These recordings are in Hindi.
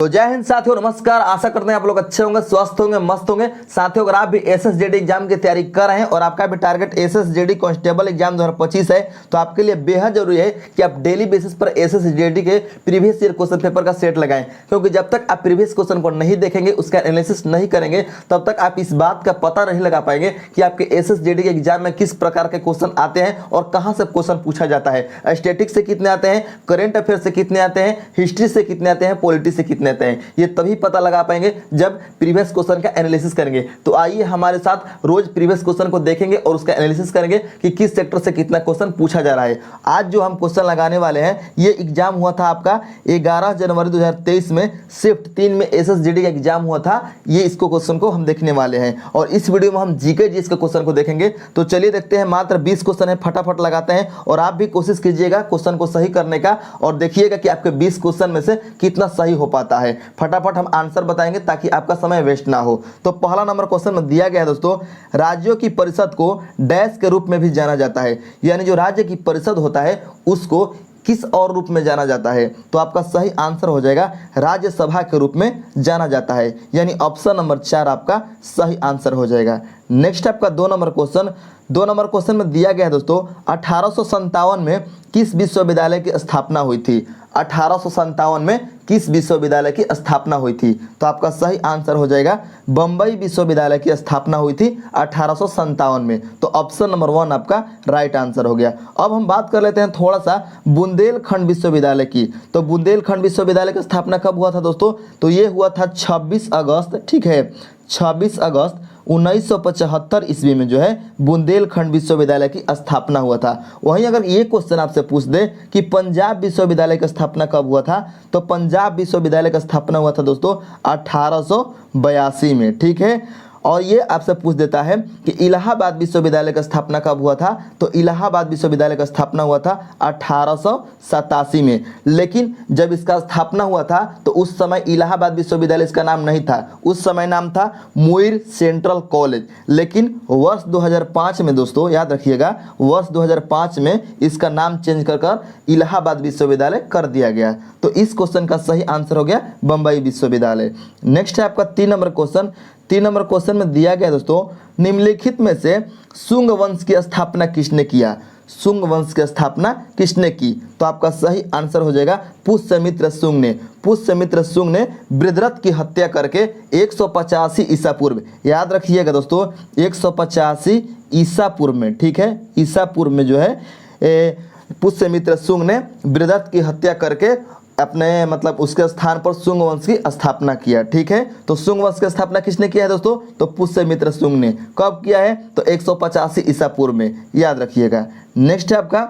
तो जय हिंद साथियों, नमस्कार। आशा करते हैं आप लोग अच्छे होंगे, स्वस्थ होंगे, मस्त होंगे। साथियों, अगर आप भी एसएसजेडी एग्जाम की तैयारी कर रहे हैं और आपका भी टारगेट एसएसजेडी कांस्टेबल एग्जाम 2025 है, तो आपके लिए बेहद जरूरी है कि आप डेली बेसिस पर एसएसजेडी के प्रीवियस ईयर क्वेश्चन पेपर का सेट लगाएं। क्योंकि जब तक आप प्रीवियस क्वेश्चन को नहीं देखेंगे, उसका एनालिसिस नहीं करेंगे, तब तक आप इस बात का पता नहीं लगा पाएंगे कि आपके एसएसजेडी के एग्जाम में किस प्रकार के क्वेश्चन आते हैं और कहां से क्वेश्चन पूछा जाता है। स्टैटिक से कितने आते हैं, करेंट अफेयर से कितने आते हैं, हिस्ट्री से कितने आते हैं, पॉलिटी से कितने आते हैं। ये तभी पता लगा पाएंगे जब प्रीवियस क्वेश्चन का एनालिसिस करेंगे। तो आइए हमारे साथ रोज प्रीवियस क्वेश्चन को देखेंगे और उसका एनालिसिस करेंगे कि किस सेक्टर से कितना क्वेश्चन पूछा जा रहा है। आज जो हम क्वेश्चन लगाने वाले हैं, ये एग्जाम हुआ था आपका 11 जनवरी 2023 में, शिफ्ट 3 में एसएसजेडी का एग्जाम हुआ था। ये इसको क्वेश्चन को हम देखने वाले हैं और इस वीडियो में हम जीके जीएस के क्वेश्चन को देखेंगे। तो चलिए देखते हैं। मात्र 20 क्वेश्चन है, फटाफट लगाते हैं और आप भी कोशिश कीजिएगा क्वेश्चन को सही करने का और देखिएगा कि आपके 20 क्वेश्चन में से कितना सही हो पाता है। फटाफट हम आंसर बताएंगे ताकि आपका समय वेस्ट ना हो। तो पहला नंबर क्वेश्चन में दिया गया है दोस्तों, राज्यों की परिषद को डैश के रूप में भी जाना जाता है। यानी जो राज्य की परिषद होता है उसको किस और रूप में जाना जाता है। तो आपका सही आंसर हो जाएगा राज्यसभा के रूप में जाना जाता है। यानी ऑप्शन नंबर 4 आपका सही आंसर हो जाएगा। नेक्स्ट आपका 2 नंबर क्वेश्चन। 2 नंबर क्वेश्चन में दिया गया है दोस्तों, 1857 में किस विश्वविद्यालय की स्थापना हुई थी। 1857 में किस विश्वविद्यालय की स्थापना हुई थी। तो आपका सही आंसर हो जाएगा बंबई विश्वविद्यालय की स्थापना हुई थी 1857 में। तो ऑप्शन नंबर 1 आपका राइट आंसर हो गया। अब हम बात कर लेते हैं थोड़ा सा बुंदेलखंड विश्वविद्यालय की। तो बुंदेलखंड विश्वविद्यालय की स्थापना कब हुआ था दोस्तों? तो ये हुआ था 26 अगस्त, ठीक है, 26 अगस्त 1975 ईस्वी में जो है बुंदेलखंड विश्वविद्यालय की स्थापना हुआ था। वहीं अगर ये क्वेश्चन आपसे पूछ दे कि पंजाब विश्वविद्यालय की स्थापना कब हुआ था, तो पंजाब विश्वविद्यालय की स्थापना हुआ था दोस्तों 1882 में, ठीक है। और ये आपसे पूछ देता है कि इलाहाबाद विश्वविद्यालय का स्थापना कब हुआ था, तो इलाहाबाद विश्वविद्यालय का स्थापना हुआ था 1887 में। लेकिन जब इसका स्थापना हुआ था तो उस समय इलाहाबाद विश्वविद्यालय इसका नाम नहीं था, उस समय नाम था मुइर सेंट्रल कॉलेज। लेकिन वर्ष 2005 में दोस्तों याद रखिएगा, वर्ष 2005 में इसका नाम चेंज कर इलाहाबाद विश्वविद्यालय कर दिया गया। तो इस क्वेश्चन का सही आंसर हो गया बंबई विश्वविद्यालय। नेक्स्ट है आपका 3 नंबर क्वेश्चन। 3 नंबर क्वेश्चन में दिया गया दोस्तों, निम्नलिखित में से शुंग वंश की स्थापना किसने किया। शुंग वंश की स्थापना किसने की? तो आपका सही आंसर हो जाएगा पुष्यमित्र शुंग ने। पुष्यमित्र शुंग ने बृहद्रथ की हत्या करके 185 ईसा पूर्व, याद रखिएगा दोस्तों, 185 ईसा पूर्व में, ठीक है, ईसा पूर्व में जो है पुष्यमित्र शुंग ने बृहद्रथ की हत्या करके अपने मतलब उसके स्थान पर शुंग वंश की स्थापना किया, ठीक है। तो शुंग वंश की स्थापना किसने किया है दोस्तों? तो पुष्यमित्र शुंग ने। कब किया है? तो 185 ईसा पूर्व में, याद रखिएगा। नेक्स्ट है आपका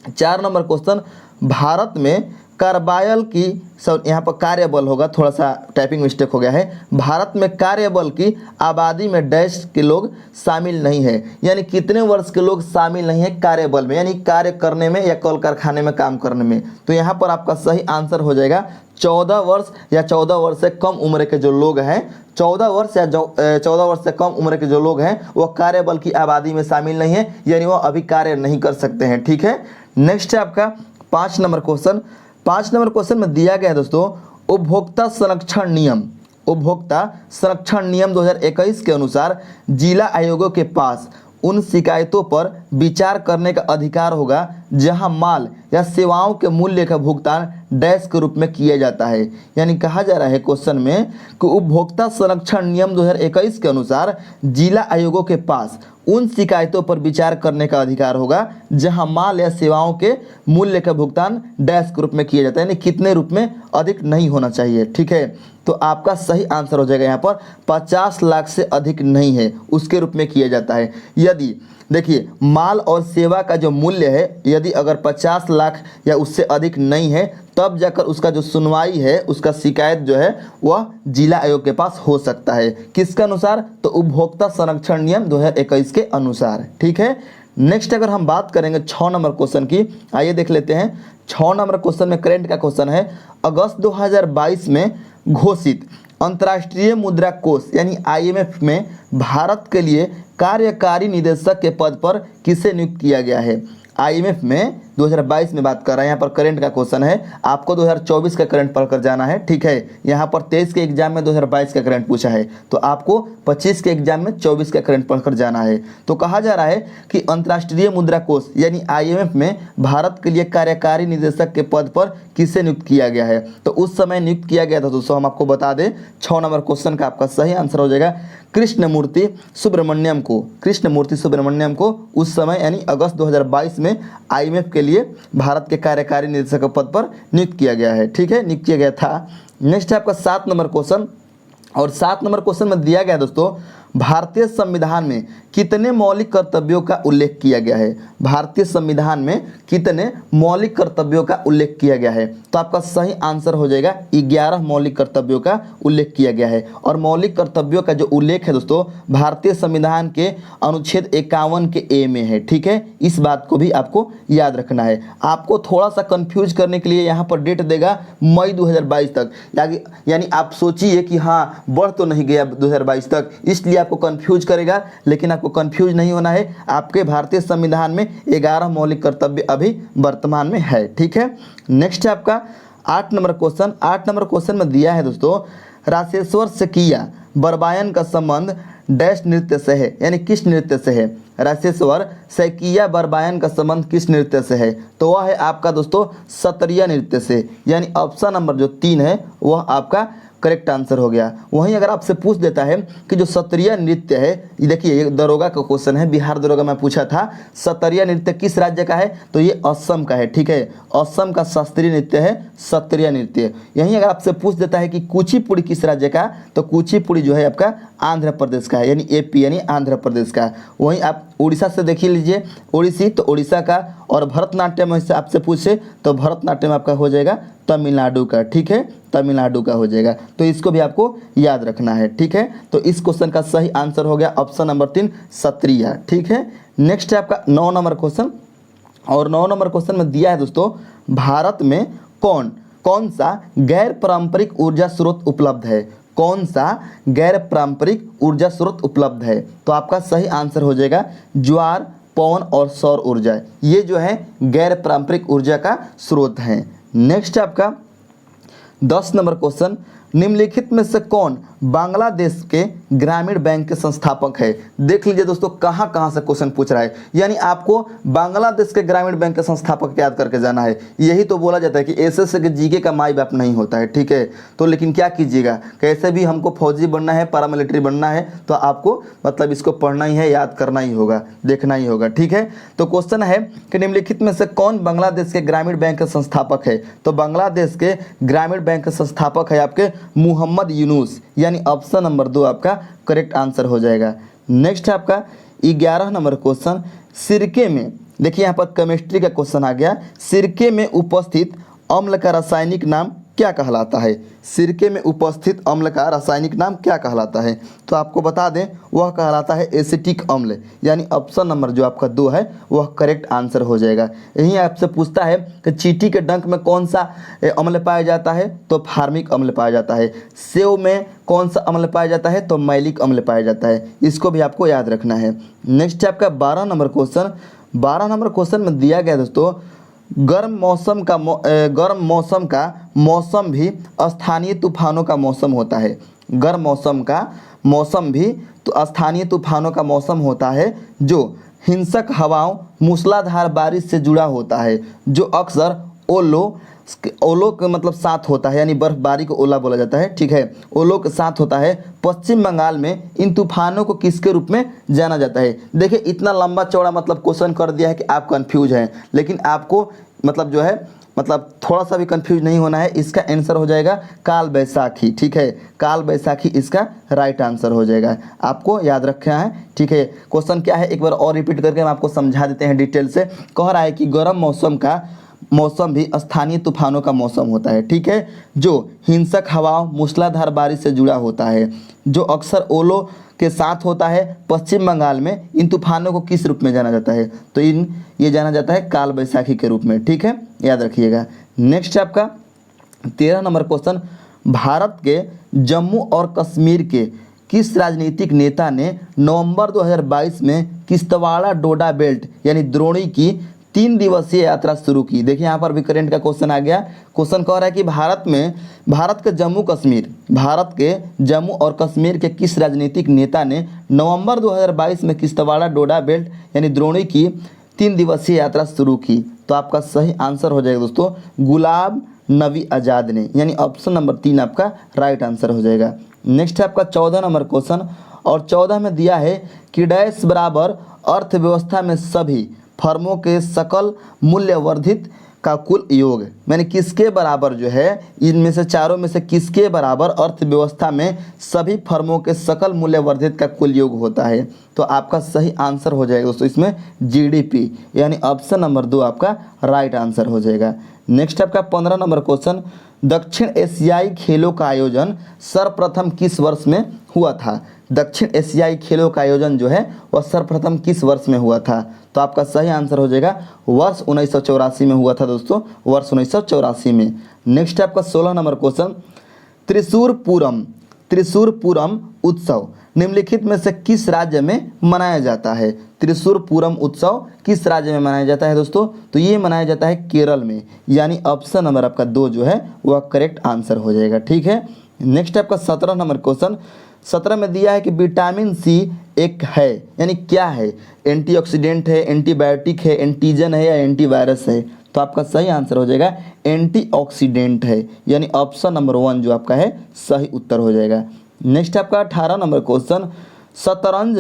4 नंबर क्वेश्चन। भारत में कार्बायल की, सब यहाँ पर कार्यबल होगा, थोड़ा सा टाइपिंग मिस्टेक हो गया है। भारत में कार्यबल की आबादी में डैश के लोग शामिल नहीं है। यानी कितने वर्ष के लोग शामिल नहीं है कार्यबल में, यानी कार्य करने में या कल कारखाने में काम करने में। तो यहाँ पर आपका सही आंसर हो जाएगा 14 वर्ष या 14 वर्ष से कम उम्र के जो लोग हैं, 14 वर्ष या 14 वर्ष से कम उम्र के जो लोग हैं वो कार्यबल की आबादी में शामिल नहीं है, यानी वो अभी कार्य नहीं कर सकते हैं, ठीक है। नेक्स्ट है आपका 5 नंबर क्वेश्चन। 5 नंबर क्वेश्चन में दिया गया है दोस्तों, उपभोक्ता संरक्षण नियम, उपभोक्ता संरक्षण नियम 2021 के अनुसार जिला आयोगों के पास उन शिकायतों पर विचार करने का अधिकार होगा जहां माल या सेवाओं के मूल्य का भुगतान डैश के रूप में किया जाता है। यानी कहा जा रहा है क्वेश्चन में कि उपभोक्ता संरक्षण नियम 2021 के अनुसार जिला आयोगों के पास उन शिकायतों पर विचार करने का अधिकार होगा जहां माल या सेवाओं के मूल्य का भुगतान डैश के रूप में किया जाता है, यानी कितने रूप में, अधिक नहीं होना चाहिए, ठीक है। तो आपका सही आंसर हो जाएगा यहाँ पर 50 लाख से अधिक नहीं है, उसके रूप में किया जाता है। यदि देखिए माल और सेवा का जो मूल्य है, यदि अगर 50 लाख या उससे अधिक नहीं है, तब जाकर उसका जो सुनवाई है, उसका शिकायत जो है वह जिला आयोग के पास हो सकता है। किसके अनुसार? तो उपभोक्ता संरक्षण नियम 2021 के अनुसार, ठीक है। नेक्स्ट अगर हम बात करेंगे 6 नंबर क्वेश्चन की, आइए देख लेते हैं। 6 नंबर क्वेश्चन में करेंट का क्वेश्चन है, अगस्त 2022 में घोषित अंतर्राष्ट्रीय मुद्रा कोष यानी IMF में भारत के लिए कार्यकारी निदेशक के पद पर किसे नियुक्त किया गया है। IMF में 2022 में बात कर रहे हैं, यहाँ पर करंट का क्वेश्चन है, आपको 2024 का करंट पढ़कर जाना है, ठीक है। यहाँ पर 23 के एग्जाम में 2022 का करंट पूछा है, तो आपको 25 के एग्जाम में 24 का करंट पढ़कर जाना है। तो कहा जा रहा है कि अंतर्राष्ट्रीय मुद्रा कोष यानी IMF में भारत के लिए कार्यकारी निदेशक के पद पर किसे नियुक्त किया गया है, तो उस समय नियुक्त किया गया था दोस्तों, हम आपको बता दें 6 नंबर क्वेश्चन का आपका सही आंसर हो जाएगा कृष्णमूर्ति सुब्रमण्यम को। कृष्णमूर्ति सुब्रमण्यम को उस समय यानी अगस्त 2022 में IMF के लिए भारत के कार्यकारी निदेशक के पद पर नियुक्त किया गया है, ठीक है, नियुक्त किया गया था। नेक्स्ट है आपका 7 नंबर क्वेश्चन, और 7 नंबर क्वेश्चन में दिया गया दोस्तों, भारतीय संविधान में कितने मौलिक कर्तव्यों का उल्लेख किया गया है। भारतीय संविधान में कितने मौलिक कर्तव्यों का उल्लेख किया गया है, तो आपका सही आंसर हो जाएगा 11 मौलिक कर्तव्यों का उल्लेख किया गया है। और मौलिक कर्तव्यों का जो उल्लेख है दोस्तों भारतीय संविधान के अनुच्छेद 51 के ए में है, ठीक है, इस बात को भी आपको याद रखना है। आपको थोड़ा सा कंफ्यूज करने के लिए यहाँ पर डेट देगा मई 2022 तक, यानी आप सोचिए कि हाँ बढ़ तो नहीं गया 2022 तक, इसलिए आपको कंफ्यूज करेगा, लेकिन आपको कंफ्यूज नहीं होना है। आपके भारतीय संविधान में 11 मौलिक कर्तव्य अभी वर्तमान में है, ठीक है। नेक्स्ट है आपका 8 नंबर क्वेश्चन। 8 नंबर क्वेश्चन में दिया है दोस्तों, राशेश्वर सेकिया बरबायन का संबंध डैश नृत्य से है, यानी किस नृत्य से है। राशेश्वर सेकिया बरबायन का संबंध किस नृत्य से है, तो वह है आपका दोस्तों सत्रिया नृत्य से, यानी ऑप्शन नंबर जो 3 है वह आपका करेक्ट आंसर हो गया। वहीं अगर आपसे पूछ देता है कि जो सत्रिया नृत्य है, ये देखिए ये दरोगा का क्वेश्चन है, बिहार दरोगा में पूछा था, सत्रिया नृत्य किस राज्य का है, तो ये असम का है, ठीक है, असम का शास्त्रीय नृत्य है सत्रिया नृत्य। यहीं अगर आपसे पूछ देता है कि कुचिपुड़ी किस राज्य का, तो कुचिपुड़ी जो है आपका आंध्र प्रदेश का है, यानी AP यानी आंध्र प्रदेश का। वहीं आप उड़ीसा से देख लीजिए, ओडिसी तो उड़ीसा का, और भरतनाट्यम से आपसे पूछे तो भरतनाट्यम आपका हो जाएगा तमिलनाडु का, ठीक है, तमिलनाडु का हो जाएगा। तो इसको भी आपको याद रखना है, ठीक है। तो इस क्वेश्चन का सही आंसर हो गया ऑप्शन नंबर 3 सत्रिया, ठीक है। नेक्स्ट है आपका 9 नंबर क्वेश्चन, और 9 नंबर क्वेश्चन में दिया है दोस्तों, भारत में कौन सा गैर पारंपरिक ऊर्जा स्रोत उपलब्ध है। कौन सा गैर पारंपरिक ऊर्जा स्रोत उपलब्ध है, तो आपका सही आंसर हो जाएगा ज्वार, पवन और सौर ऊर्जा, ये जो है गैर पारंपरिक ऊर्जा का स्रोत है। नेक्स्ट है आपका 10 नंबर क्वेश्चन, निम्नलिखित में से कौन बांग्लादेश के ग्रामीण बैंक के संस्थापक है। देख लीजिए दोस्तों कहाँ कहाँ से क्वेश्चन पूछ रहा है, यानी आपको बांग्लादेश के ग्रामीण बैंक के संस्थापक याद करके जाना है। यही तो बोला जाता है कि एसएससी के जीके का माई बाप नहीं होता है, ठीक है। तो लेकिन क्या कीजिएगा, कैसे भी हमको फौजी बनना है, पैरामिलिट्री बनना है, तो आपको मतलब इसको पढ़ना ही है, याद करना ही होगा, देखना ही होगा, ठीक है। तो क्वेश्चन है कि निम्नलिखित में से कौन बांग्लादेश के ग्रामीण बैंक के संस्थापक है, तो बांग्लादेश के ग्रामीण बैंक के संस्थापक है आपके मोहम्मद यूनुस, यानी ऑप्शन नंबर 2 आपका करेक्ट आंसर हो जाएगा। नेक्स्ट है आपका 11 नंबर क्वेश्चन, सिरके में, देखिए यहाँ पर केमिस्ट्री का क्वेश्चन आ गया, सिरके में उपस्थित अम्ल का रासायनिक नाम क्या कहलाता है। सिरके में उपस्थित अम्ल का रासायनिक नाम क्या कहलाता है, तो आपको बता दें वह कहलाता है एसिटिक अम्ल, यानी ऑप्शन नंबर जो आपका 2 है वह करेक्ट आंसर हो जाएगा। यहीं आपसे पूछता है कि चींटी के डंक में कौन सा अम्ल पाया जाता है, तो फार्मिक अम्ल पाया जाता है। सेव में कौन सा अम्ल पाया जाता है, तो मैलिक अम्ल पाया जाता है, इसको भी आपको याद रखना है। नेक्स्ट है आपका 12 नंबर क्वेश्चन। 12 नंबर क्वेश्चन में दिया गया दोस्तों, गर्म मौसम का मौसम भी स्थानीय तूफानों का मौसम होता है। गर्म मौसम का मौसम भी तो स्थानीय तूफानों का मौसम होता है, जो हिंसक हवाओं, मूसलाधार बारिश से जुड़ा होता है, जो अक्सर ओलो के मतलब साथ होता है, यानी बर्फबारी को ओला बोला जाता है, ठीक है, ओलो के साथ होता है। पश्चिम बंगाल में इन तूफानों को किसके रूप में जाना जाता है। देखिए इतना लंबा चौड़ा मतलब क्वेश्चन कर दिया है कि आप कंफ्यूज हैं, लेकिन आपको मतलब जो है मतलब थोड़ा सा भी कंफ्यूज नहीं होना है। इसका आंसर हो जाएगा काल बैसाखी, ठीक है, काल बैसाखी इसका राइट आंसर हो जाएगा, आपको याद रखना है, ठीक है। क्वेश्चन क्या है एक बार और रिपीट करके हम आपको समझा देते हैं डिटेल से। कह रहा है कि गर्म मौसम का मौसम भी स्थानीय तूफानों का मौसम होता है, ठीक है, जो हिंसक हवाओं, मूसलाधार बारिश से जुड़ा होता है, जो अक्सर ओलो के साथ होता है। पश्चिम बंगाल में इन तूफानों को किस रूप में जाना जाता है, तो ये जाना जाता है काल बैसाखी के रूप में, ठीक है, याद रखिएगा। नेक्स्ट है आपका 13 नंबर क्वेश्चन, भारत के जम्मू और कश्मीर के किस राजनीतिक नेता ने नवंबर 2022 में किश्तवाड़ा डोडा बेल्ट यानी द्रोणी की 3 दिवसीय यात्रा शुरू की। देखिए यहाँ पर भी करंट का क्वेश्चन आ गया। क्वेश्चन कह रहा है कि भारत के जम्मू और कश्मीर के किस राजनीतिक नेता ने नवंबर 2022 में किश्तवाड़ डोडा बेल्ट यानी द्रोणी की 3 दिवसीय यात्रा शुरू की। तो आपका सही आंसर हो जाएगा दोस्तों गुलाम नबी आज़ाद ने, यानी ऑप्शन नंबर 3 आपका राइट आंसर हो जाएगा। नेक्स्ट है आपका 14 नंबर क्वेश्चन, और 14 में दिया है कि डैश बराबर अर्थव्यवस्था में सभी फर्मों के सकल मूल्य वर्धित का कुल योग, यानी किसके बराबर जो है, इनमें से चारों में से किसके बराबर अर्थव्यवस्था में सभी फर्मों के सकल मूल्य वर्धित का कुल योग होता है। तो आपका सही आंसर हो जाएगा दोस्तों इसमें जीडीपी, यानी ऑप्शन नंबर 2 आपका राइट आंसर हो जाएगा। नेक्स्ट आपका 15 नंबर क्वेश्चन, दक्षिण एशियाई खेलों का आयोजन सर्वप्रथम किस वर्ष में हुआ था? दक्षिण एशियाई खेलों का आयोजन जो है वह सर्वप्रथम किस वर्ष में हुआ था? तो आपका सही आंसर हो जाएगा वर्ष 1984 में हुआ था दोस्तों, वर्ष 1984 में। नेक्स्ट आपका 16 नंबर क्वेश्चन, त्रिशूरपुरम उत्सव निम्नलिखित में से किस राज्य में मनाया जाता है? त्रिशूरपुरम उत्सव किस राज्य में मनाया जाता है दोस्तों? तो ये मनाया जाता है केरल में, यानी ऑप्शन नंबर आपका 2 जो है वह करेक्ट आंसर हो जाएगा। ठीक है। नेक्स्ट आपका 17 नंबर क्वेश्चन, 17 में दिया है कि विटामिन सी एक है, यानी क्या है? एंटीऑक्सीडेंट है, एंटीबायोटिक है, एंटीजन है या एंटीवायरस है? तो आपका सही आंसर हो जाएगा एंटीऑक्सीडेंट है, यानी ऑप्शन नंबर 1 जो आपका है सही उत्तर हो जाएगा। नेक्स्ट आपका 18 नंबर क्वेश्चन, शतरंज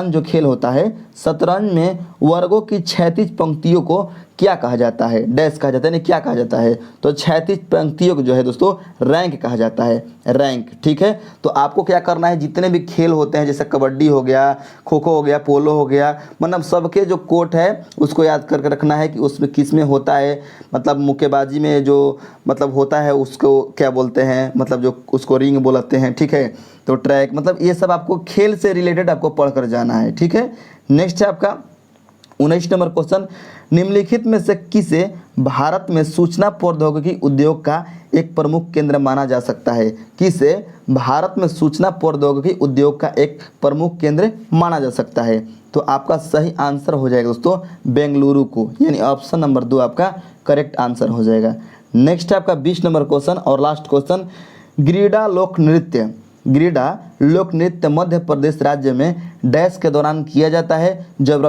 जो खेल होता है, शतरंज में वर्गों की क्षैतिज पंक्तियों को क्या कहा जाता है? डैश कहा जाता है, नहीं क्या कहा जाता है? तो क्षैतिज पंक्तियों को जो है दोस्तों रैंक कहा जाता है, रैंक। ठीक है। तो आपको क्या करना है, जितने भी खेल होते हैं जैसे कबड्डी हो गया, खो खो हो गया, पोलो हो गया, मतलब सबके जो कोट है उसको याद करके रखना है कि उसमें किस में होता है, मतलब मुक्केबाजी में जो मतलब होता है उसको क्या बोलते हैं, मतलब जो उसको रिंग बोलते हैं। ठीक है। तो ट्रैक, मतलब ये सब आपको खेल से रिलेटेड आपको पढ़ कर जाना है। ठीक है। नेक्स्ट है आपका 19 नंबर क्वेश्चन, निम्नलिखित में से किसे भारत में सूचना प्रौद्योगिकी उद्योग का एक प्रमुख केंद्र माना जा सकता है? किसे भारत में सूचना प्रौद्योगिकी उद्योग का एक प्रमुख केंद्र माना जा सकता है? तो आपका सही आंसर हो जाएगा दोस्तों बेंगलुरु को, यानी ऑप्शन नंबर 2 आपका करेक्ट आंसर हो जाएगा। नेक्स्ट आपका 20 नंबर क्वेश्चन और लास्ट क्वेश्चन, ग्रीडा लोक नृत्य मध्य प्रदेश राज्य में डैश के दौरान किया जाता है जब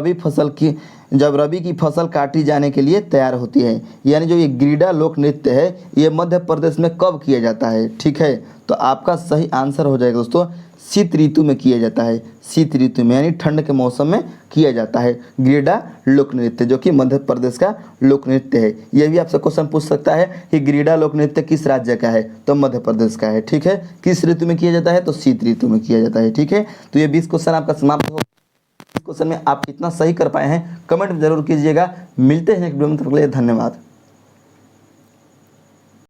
रबी की फसल काटी जाने के लिए तैयार होती है, यानी जो ये ग्रीडा लोक नृत्य है ये मध्य प्रदेश में कब किया जाता है? ठीक है। तो आपका सही आंसर हो जाएगा दोस्तों शीत ऋतु में किया जाता है, शीत ऋतु में यानी ठंड के मौसम में किया जाता है ग्रीडा लोक नृत्य, जो कि मध्य प्रदेश का लोक नृत्य है। यह भी आपसे क्वेश्चन पूछ सकता है कि ग्रीडा लोक नृत्य किस राज्य का है? तो मध्य प्रदेश का है। ठीक है। किस ऋतु में किया जाता है? तो शीत ऋतु में किया जाता है। ठीक है। तो ये 20 क्वेश्चन आपका समाप्त हो। इस क्वेश्चन में आप कितना सही कर पाए हैं कमेंट में जरूर कीजिएगा। मिलते हैं एक वीडियो में, तब तक के लिए धन्यवाद।